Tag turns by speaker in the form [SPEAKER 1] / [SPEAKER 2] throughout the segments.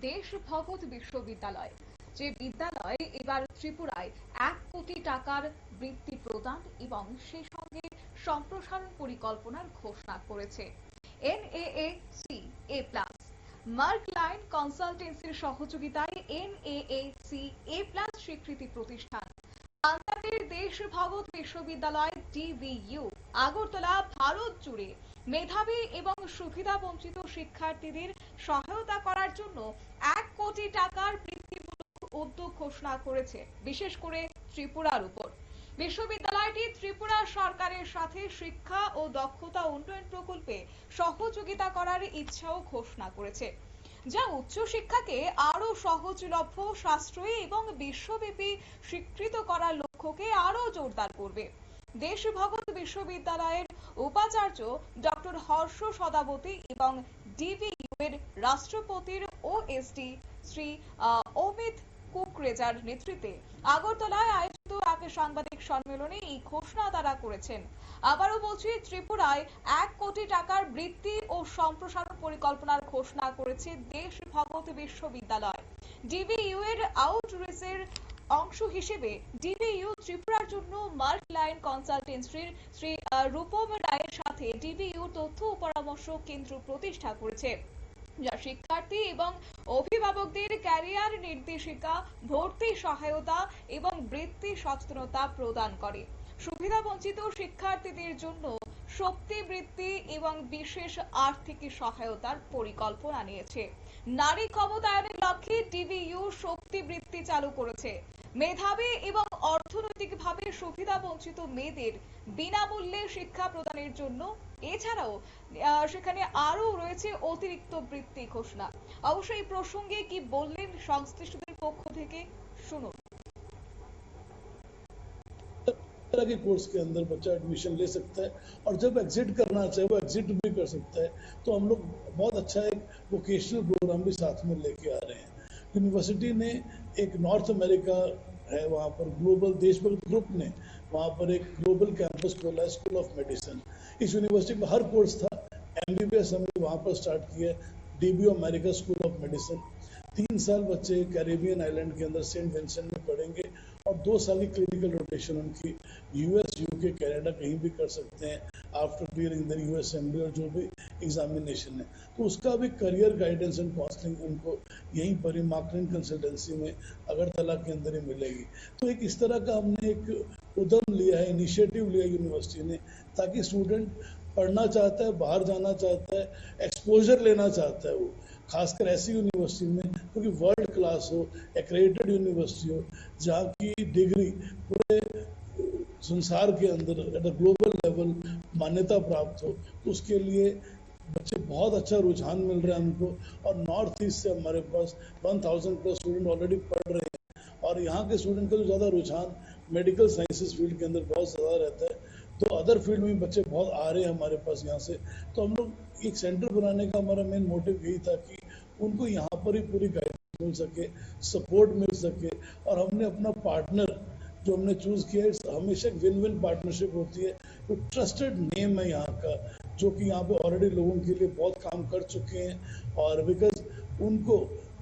[SPEAKER 1] দেশভগৎ বিশ্ববিদ্যালয়, যে বিদ্যালয় এবার ত্রিপুরায় 1 কোটি টাকার বৃত্তি প্রদান এবং সেই সঙ্গে সম্প্রসারণ পরিকল্পনার ঘোষণা করেছে। NAAC A+, মার্ক লাইন কনসালটেন্সির সহযোগিতায় NAAC A+ স্বীকৃতি প্রতিষ্ঠান পাঞ্জাবের দেশভগৎ বিশ্ববিদ্যালয় DVU আগরতলা ভারত জুড়ে মেধাবী এবং সুবিধাবঞ্চিত শিক্ষার্থীদের সহায়তা করার জন্য 1 কোটি টাকার বৃত্তিমূলক উদ্যোগ ঘোষণা করেছে, বিশেষ করে ত্রিপুরার উপর। বিশ্ববিদ্যালয়টি ত্রিপুরা সরকারের সাথে শিক্ষা ও দক্ষতা উন্নয়ন প্রকল্পে সহযোগিতা করার ইচ্ছাও ঘোষণা করেছে, যা উচ্চশিক্ষাকে আরো সহজলভ্য, সাশ্রয়ী এবং বিশ্বব্যাপী স্বীকৃত করার লক্ষ্যকে আরো জোরদার করবে। দেশভগৎ বিশ্ববিদ্যালয়ের উপাচার্য ডক্টর হর্ষ সদাবতী এবং ডিভিইউ এর রাষ্ট্রপতির OSD শ্রী অমিত কুকরেজার নেতৃত্বে আগরতলায় আয়োজিত এক সাংবাদিক সম্মেলনে এই ঘোষণা তারা করেছেন। আবারও বলছি, ত্রিপুরায় 1 কোটি টাকার বৃত্তি ও সম্প্রসারণ পরিকল্পনার ঘোষণা করেছে দেশভগৎ বিশ্ববিদ্যালয়। ডিভিইউ এর আউটরিচের অংশ হিসেবে ডিভিইউ ত্রিপুরার জন্য মার্ক লাইন কনসালটেন্সির শ্রী রূপম রায়ের সাথে ডিভিইউ তথ্য ও পরামর্শ কেন্দ্র প্রতিষ্ঠা করেছে, যা শিক্ষার্থী এবং অভিভাবকদের ক্যারিয়ার নির্দেশিকা, ভর্তি সহায়তা এবং বৃত্তি সচেতনতা প্রদান করে। সুবিধাবঞ্চিত শিক্ষার্থীদের জন্য শক্তি বৃত্তি এবং বিশেষ আর্থিক সহায়তার পরিকল্পনা নিয়েছে। নারী ক্ষমতায়নের লক্ষ্যে ডিভিইউ শক্তি বৃত্তি চালু করেছে। মেধাবী এবং অর্থনৈতিকভাবে সুবিধাবঞ্চিত মেয়েদের বিনামূল্যে শিক্ষা প্রদানের জন্য এছাড়াও সেখানে আরো রয়েছে অতিরিক্ত বৃত্তি ঘোষণা। অবশ্যই এই প্রসঙ্গে কি বললেন সংশ্লিষ্টদের পক্ষ থেকে, শুনুন।
[SPEAKER 2] तरह के कोर्स के अंदर बच्चा एडमिशन ले सकता है और जब एग्जिट करना चाहे वो एग्जिट भी कर सकता है। तो हम लोग बहुत अच्छा एक वोकेशनल प्रोग्राम भी साथ में लेके आ रहे हैं। यूनिवर्सिटी ने एक नॉर्थ अमेरिका है, वहाँ पर ग्लोबल देशभर ग्रुप ने वहाँ पर एक ग्लोबल कैंपस खोला है, स्कूल ऑफ मेडिसिन। इस यूनिवर्सिटी में हर कोर्स था। MBBS हमने वहाँ पर स्टार्ट किया है, DBU America school of medicine. 3 साल बच्चे कैरेबियन आइलैंड के अंदर सेंट विंसेंट में पढ़ेंगे और 2 साल की क्लिनिकल रोटेशन उनकी US, UK, कनाडा कहीं भी कर सकते हैं आफ्टर क्लियरिंग द USMLE और जो भी एग्जामिनेशन है। तो उसका भी करियर गाइडेंस एंड काउंसलिंग उनको यहीं पर ही मार्कलिन कंसल्टेंसी में अगरतला के अंदर ही मिलेगी। तो एक इस तरह का हमने एक उद्यम लिया है, इनिशिएटिव लिया यूनिवर्सिटी ने, ताकि स्टूडेंट पढ़ना चाहता है, बाहर जाना चाहता है, एक्सपोजर लेना चाहता है, वो खासकर ऐसी यूनिवर्सिटी में क्योंकि वर्ल्ड क्लास हो, एक्रेडिटेड यूनिवर्सिटी हो, जहाँ की डिग्री पूरे संसार के अंदर एट अ ग्लोबल लेवल मान्यता प्राप्त हो। तो उसके लिए बच्चे बहुत अच्छा रुझान मिल रहा है हमको। और नॉर्थ ईस्ट से हमारे पास 1000 प्लस स्टूडेंट ऑलरेडी पढ़ रहे हैं और यहाँ के स्टूडेंट का जो ज़्यादा रुझान मेडिकल साइंसेज फील्ड के अंदर बहुत ज़्यादा रहता है। तो अदर फील्ड में बच्चे बहुत आ रहे हैं हमारे पास यहाँ से। तो हम लोग एक सेंटर बनाने का हमारा मेन मोटिव यही था कि उनको यहाँ पर ही पूरी गाइडेंस मिल सके, सपोर्ट मिल सके। और हमने अपना पार्टनर जो हमने चूज किया है, हमेशा विन विन पार्टनरशिप होती है। तो ट्रस्टेड नेम है यहाँ का, जो कि यहाँ पे ऑलरेडी लोगों के लिए बहुत काम कर चुके हैं। और बिकॉज उनको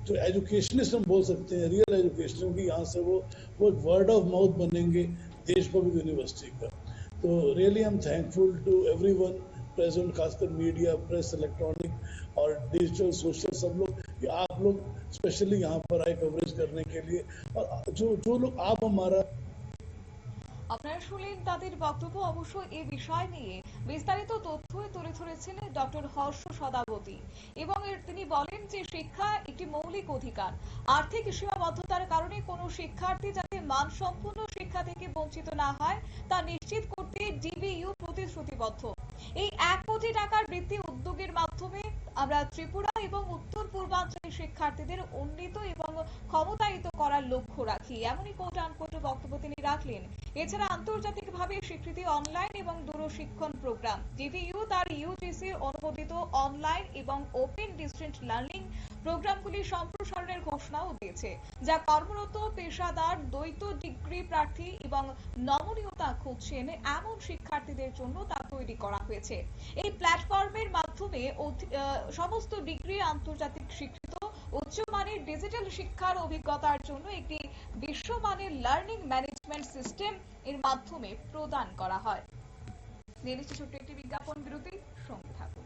[SPEAKER 2] जो एजुकेशनिस्ट हम बोल सकते हैं, रियल एजुकेशन, क्योंकि यहाँ से वो एक वर्ड ऑफ माउथ बनेंगे देशभक्त यूनिवर्सिटी का। तो really I am thankful to everyone present, खासकर मीडिया, प्रेस, इलेक्ट्रॉनिक और डिजिटल, सोशल, सब लोग, आप लोग स्पेशली यहाँ पर आए कवरेज करने के लिए। और जो लोग आप हमारा
[SPEAKER 1] আপনারা শুনলেন তাদের বক্তব্য। অবশ্য এই বিষয় নিয়ে বিস্তারিত তথ্য তুলে ধরেছেন ডক্টর হর্ষ সদাবতী এবং তিনি বলেন যে শিক্ষা একটি মৌলিক অধিকার। আর্থিক সীমাবদ্ধতার কারণে কোনো শিক্ষার্থী যাতে মানসম্পন্ন শিক্ষা থেকে বঞ্চিত না হয় তা নিশ্চিত করতে ডিবিইউ প্রতিশ্রুতিবদ্ধ। এই 1 কোটি টাকার বৃত্তি উদ্যোগের মাধ্যমে আমরা ত্রিপুরা এবং উত্তর পূর্বাঞ্চলের শিক্ষার্থীদের উন্নীত এবং ক্ষমতায়িত করার লক্ষ্য রাখি, এমনই কোট আনকোট বক্তব্য তিনি রাখলেন। এছাড়া আন্তর্জাতিকভাবে স্বীকৃতি অনলাইন এবং দূরশিক্ষণ প্রোগ্রাম ডিভিইউ তার ইউজিসি অনুমোদিত অনলাইন এবং ওপেন ডিস্টেন্স লার্নিং প্রোগ্রামগুলি সম্প্রসারণের ঘোষণাও দিয়েছে, যা কর্মরত পেশাদার, দ্বৈত ডিগ্রি প্রার্থী এবং নমনীয়তা খুঁজছেন এমন শিক্ষার্থীদের জন্য তা তৈরি করা হয়েছে। এই প্ল্যাটফর্মের মাধ্যমে সমস্ত ডিগ্রি আন্তর্জাতিক স্বীকৃত ও উচ্চমানের ডিজিটাল শিক্ষার অভিজ্ঞতার জন্য একটি বিশ্বমানের লার্নিং ম্যানেজমেন্ট সিস্টেম এর মাধ্যমে প্রদান করা হয়। নিয়ে নিচ্ছি ছোট্ট একটি বিজ্ঞাপন বিরতি, সঙ্গে থাকুন।